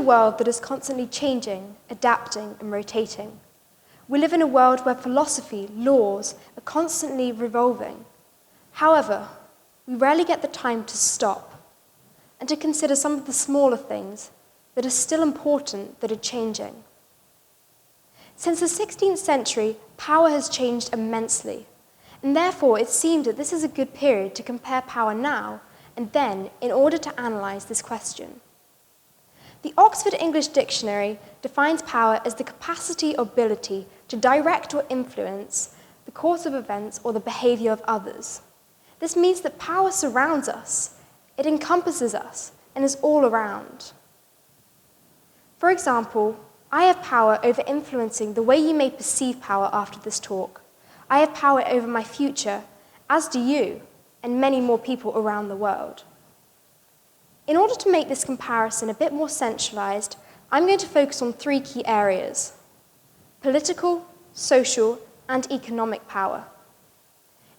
world that is constantly changing, adapting, and rotating. We live in a world where philosophy, laws, are constantly revolving. However, we rarely get the time to stop and to consider some of the smaller things that are still important that are changing. Since the 16th century, power has changed immensely, and therefore it seemed that this is a good period to compare power now and then in order to analyse this question. The Oxford English Dictionary defines power as the capacity or ability to direct or influence the course of events or the behaviour of others. This means that power surrounds us, it encompasses us, and is all around. For example, I have power over influencing the way you may perceive power after this talk. I have power over my future, as do you, and many more people around the world. In order to make this comparison a bit more centralised, I'm going to focus on three key areas: political, social, and economic power.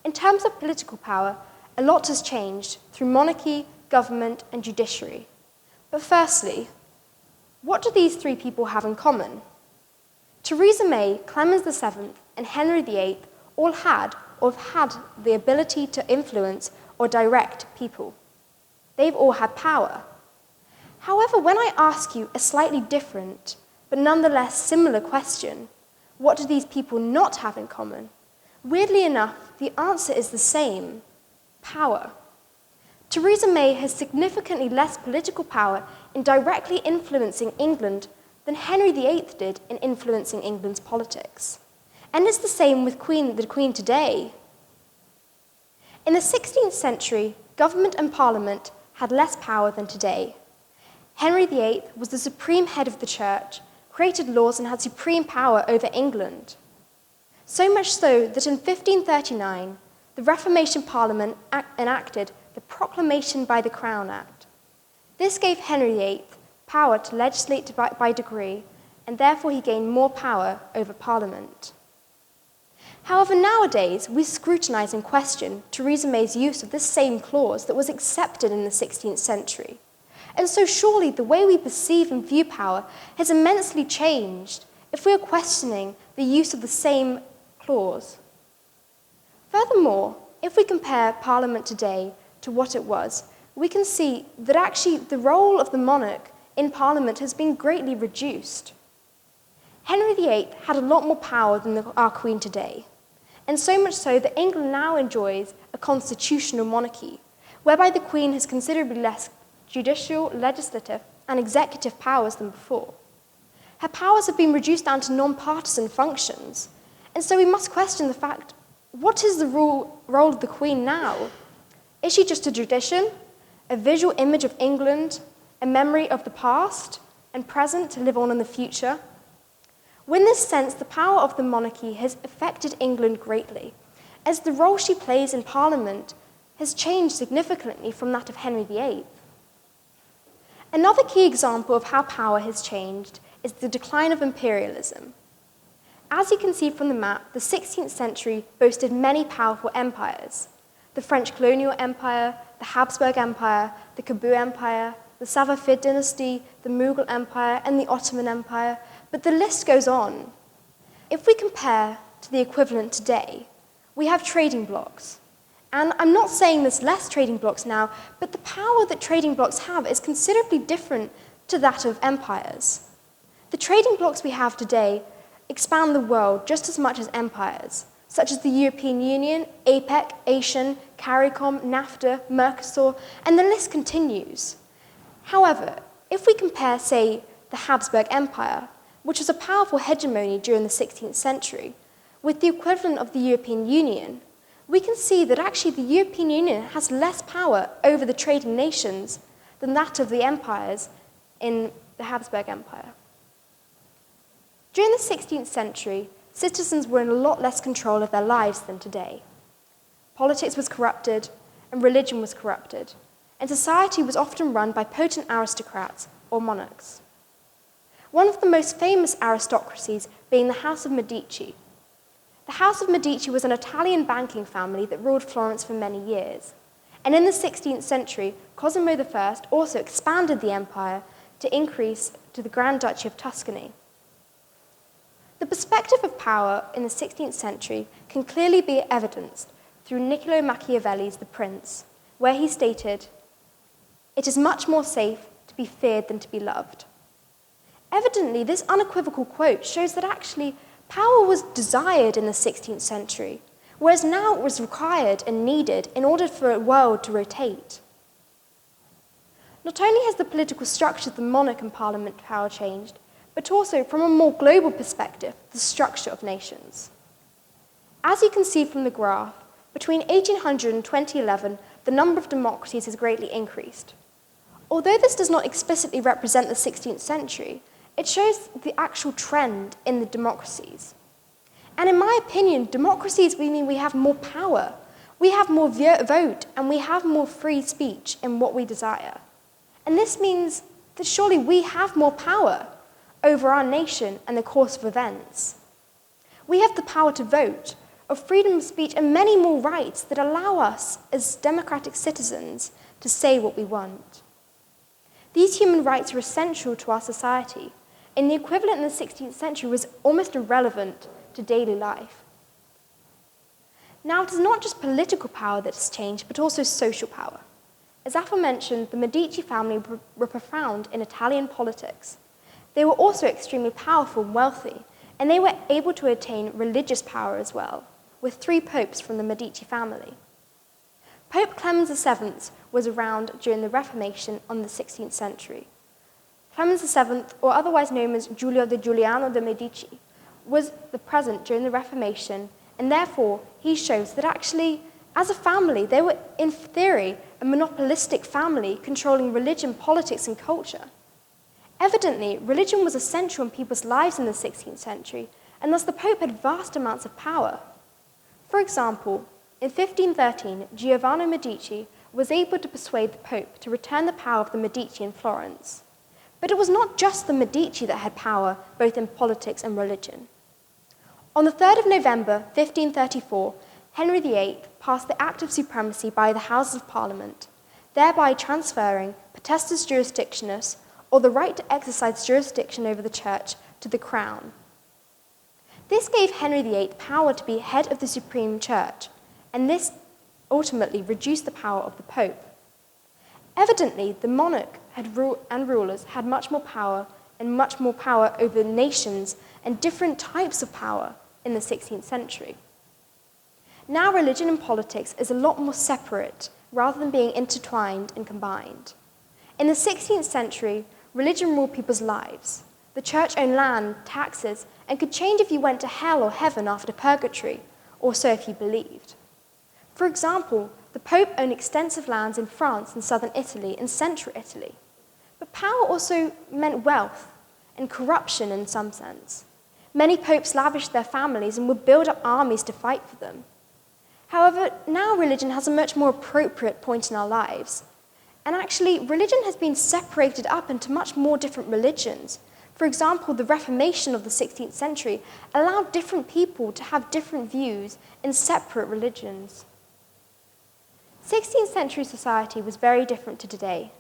In terms of political power, a lot has changed through monarchy, government, and judiciary. But firstly, what do these three people have in common? Theresa May, Clemens VII, and Henry VIII all had or have had the ability to influence or direct people. They've all had power. However, when I ask you a slightly different, but nonetheless similar question, what do these people not have in common? Weirdly enough, the answer is the same: power. Theresa May has significantly less political power in directly influencing England than Henry VIII did in influencing England's politics. And it's the same with the Queen today. In the 16th century, government and parliament had less power than today. Henry VIII was the supreme head of the church, created laws, and had supreme power over England. So much so that in 1539, the Reformation Parliament enacted the Proclamation by the Crown Act. This gave Henry VIII power to legislate by decree, and therefore he gained more power over Parliament. However, nowadays, we scrutinise and question Theresa May's use of this same clause that was accepted in the 16th century. And so surely the way we perceive and view power has immensely changed if we are questioning the use of the same clause. Furthermore, if we compare Parliament today to what it was, we can see that actually the role of the monarch in Parliament has been greatly reduced. Henry VIII had a lot more power than our Queen today, and so much so that England now enjoys a constitutional monarchy, whereby the Queen has considerably less judicial, legislative, and executive powers than before. Her powers have been reduced down to non-partisan functions, and so we must question the fact, what is the role of the Queen now? Is she just a tradition, a visual image of England, a memory of the past and present to live on in the future? Well, in this sense, the power of the monarchy has affected England greatly, as the role she plays in Parliament has changed significantly from that of Henry VIII. Another key example of how power has changed is the decline of imperialism. As you can see from the map, the 16th century boasted many powerful empires: the French colonial empire, the Habsburg Empire, the Kabul Empire, the Safavid dynasty, the Mughal Empire, and the Ottoman Empire, but the list goes on. If we compare to the equivalent today, we have trading blocs. And I'm not saying there's less trading blocs now, but the power that trading blocs have is considerably different to that of empires. The trading blocs we have today expand the world just as much as empires, such as the European Union, APEC, ASEAN, CARICOM, NAFTA, Mercosur, and the list continues. However, if we compare, say, the Habsburg Empire, which was a powerful hegemony during the 16th century, with the equivalent of the European Union, we can see that actually the European Union has less power over the trading nations than that of the empires in the Habsburg Empire. During the 16th century, citizens were in a lot less control of their lives than today. Politics was corrupted, and religion was corrupted, and society was often run by potent aristocrats or monarchs. One of the most famous aristocracies being the House of Medici. The House of Medici was an Italian banking family that ruled Florence for many years. And in the 16th century, Cosimo I also expanded the empire to increase to the Grand Duchy of Tuscany. The perspective of power in the 16th century can clearly be evidenced through Niccolo Machiavelli's The Prince, where he stated, "It is much more safe to be feared than to be loved." Evidently, this unequivocal quote shows that actually power was desired in the 16th century, whereas now it was required and needed in order for a world to rotate. Not only has the political structure of the monarch and parliament power changed, but also, from a more global perspective, the structure of nations. As you can see from the graph, between 1800 and 2011, the number of democracies has greatly increased. Although this does not explicitly represent the 16th century, it shows the actual trend in the democracies. And in my opinion, democracies mean we have more power, we have more vote, and we have more free speech in what we desire. And this means that surely we have more power over our nation and the course of events. We have the power to vote, of freedom of speech, and many more rights that allow us as democratic citizens to say what we want. These human rights are essential to our society, and the equivalent in the 16th century was almost irrelevant to daily life. Now, it is not just political power that has changed, but also social power. As aforementioned, the Medici family were profound in Italian politics. They were also extremely powerful and wealthy, and they were able to attain religious power as well, with 3 popes from the Medici family. Pope Clemens VII was around during the Reformation in the 16th century. Clemens VII, or otherwise known as Giulio de Giuliano de' Medici, was present during the Reformation, and therefore he shows that actually, as a family, they were, in theory, a monopolistic family controlling religion, politics, and culture. Evidently, religion was essential in people's lives in the 16th century, and thus the Pope had vast amounts of power. For example, in 1513, Giovanni Medici was able to persuade the Pope to return the power of the Medici in Florence. But it was not just the Medici that had power, both in politics and religion. On the 3rd of November, 1534, Henry VIII passed the Act of Supremacy by the Houses of Parliament, thereby transferring potestas jurisdictionis, or the right to exercise jurisdiction over the Church, to the Crown. This gave Henry VIII power to be head of the Supreme Church, and this ultimately reduced the power of the Pope. Evidently, the monarch and rulers had much more power over nations and different types of power in the 16th century. Now religion and politics is a lot more separate rather than being intertwined and combined. In the 16th century, religion ruled people's lives. The church owned land, taxes, and could change if you went to hell or heaven after purgatory, or so if you believed. For example, the Pope owned extensive lands in France and southern Italy and central Italy. But power also meant wealth and corruption in some sense. Many popes lavished their families and would build up armies to fight for them. However, now religion has a much more appropriate point in our lives. And actually, religion has been separated up into much more different religions. For example, the Reformation of the 16th century allowed different people to have different views in separate religions. 16th century society was very different to today.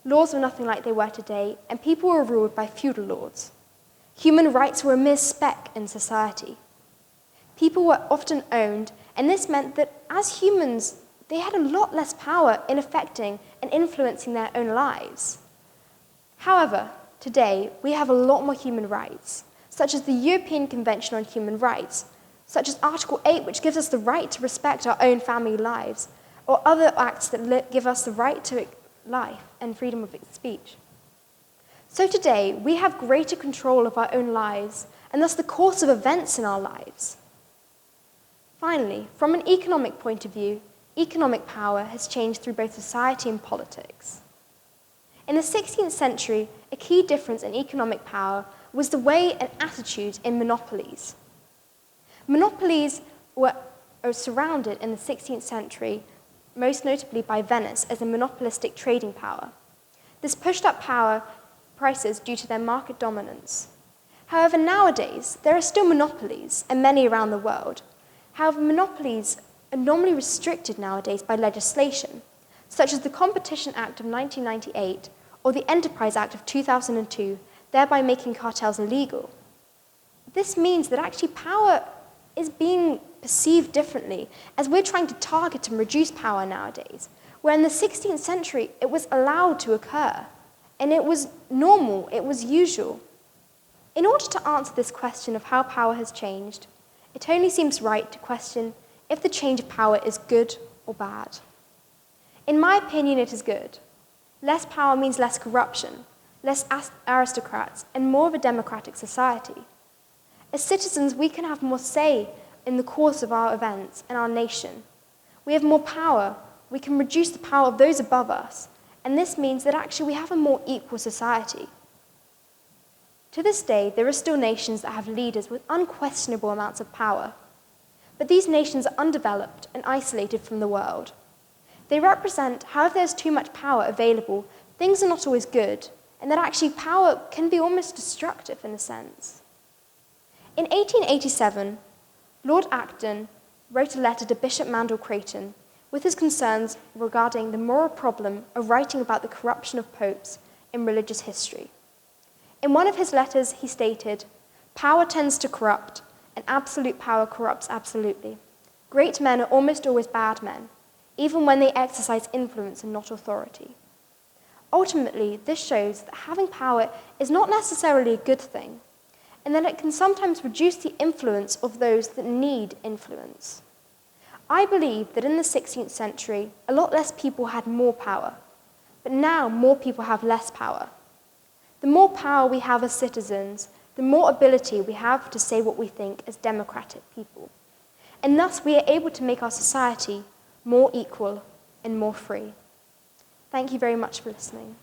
Laws were nothing like they were today, and people were ruled by feudal lords. Human rights were a mere speck in society. People were often owned, and this meant that as humans, they had a lot less power in affecting and influencing their own lives. However, today, we have a lot more human rights, such as the European Convention on Human Rights, such as Article 8, which gives us the right to respect our own family lives, or other acts that give us the right to life and freedom of speech. So today, we have greater control of our own lives, and thus the course of events in our lives. Finally, from an economic point of view, economic power has changed through both society and politics. In the 16th century, a key difference in economic power was the way and attitude in monopolies. Monopolies were surrounded in the 16th century, most notably by Venice, as a monopolistic trading power. This pushed up prices due to their market dominance. However, nowadays, there are still monopolies, and many around the world. However, monopolies are normally restricted nowadays by legislation, such as the Competition Act of 1998, or the Enterprise Act of 2002, thereby making cartels illegal. This means that actually power is being perceived differently, as we're trying to target and reduce power nowadays, where in the 16th century it was allowed to occur, and it was normal, it was usual. In order to answer this question of how power has changed, it only seems right to question if the change of power is good or bad. In my opinion, it is good. Less power means less corruption, less aristocrats, and more of a democratic society. As citizens, we can have more say in the course of our events and our nation. We have more power, we can reduce the power of those above us, and this means that actually we have a more equal society. To this day, there are still nations that have leaders with unquestionable amounts of power, but these nations are undeveloped and isolated from the world. They represent how if there's too much power available, things are not always good, and that actually power can be almost destructive in a sense. In 1887, Lord Acton wrote a letter to Bishop Mandell Creighton with his concerns regarding the moral problem of writing about the corruption of popes in religious history. In one of his letters, he stated, "Power tends to corrupt, and absolute power corrupts absolutely. Great men are almost always bad men, even when they exercise influence and not authority." Ultimately, this shows that having power is not necessarily a good thing, and that it can sometimes reduce the influence of those that need influence. I believe that in the 16th century, a lot less people had more power, but now more people have less power. The more power we have as citizens, the more ability we have to say what we think as democratic people. And thus we are able to make our society more equal and more free. Thank you very much for listening.